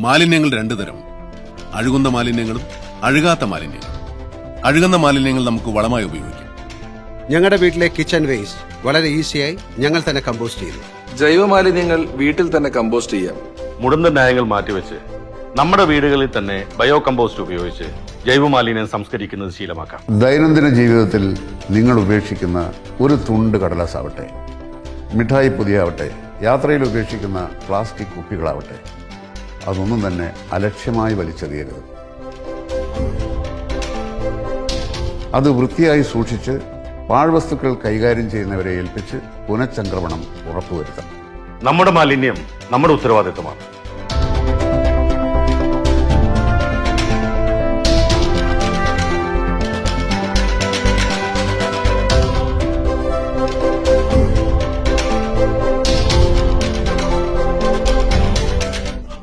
മാലിന്യങ്ങൾ രണ്ടു തരം: അഴുകുന്ന മാലിന്യങ്ങളും അഴുകാത്ത മാലിന്യങ്ങളും. അഴുകുന്ന മാലിന്യങ്ങൾ നമുക്ക് വളമായി ഉപയോഗിക്കാം. ഞങ്ങളുടെ വീട്ടിലെ കിച്ചൺ വേസ്റ്റ് വളരെ ഈസിയായി ഞങ്ങൾ തന്നെ കമ്പോസ്റ്റ് ചെയ്യുന്നു. ജൈവ മാലിന്യങ്ങൾ വീട്ടിൽ തന്നെ കമ്പോസ്റ്റ് ചെയ്യാം. മുടന്ത ന്യായങ്ങൾ മാറ്റിവെച്ച് നമ്മുടെ വീടുകളിൽ തന്നെ ബയോ കമ്പോസ്റ്റ് ഉപയോഗിച്ച് ജൈവമാലിന്യം സംസ്കരിക്കുന്നത് ശീലമാക്കാം. ദൈനംദിന ജീവിതത്തിൽ നിങ്ങൾ ഉപേക്ഷിക്കുന്ന ഒരു തുണ്ട് കടലാസാവട്ടെ, മിഠായി പൊതിയാവട്ടെ, യാത്രയിൽ ഉപേക്ഷിക്കുന്ന പ്ലാസ്റ്റിക് കുപ്പികളാവട്ടെ, അതൊന്നും തന്നെ അലക്ഷ്യമായി വലിച്ചെറിയരുത്. അത് വൃത്തിയായി സൂക്ഷിച്ച് പാഴ്വസ്തുക്കൾ കൈകാര്യം ചെയ്യുന്നവരെ ഏൽപ്പിച്ച് പുനഃചംക്രമണം ഉറപ്പുവരുത്തണം. നമ്മുടെ മാലിന്യം നമ്മുടെ ഉത്തരവാദിത്തമാണ്.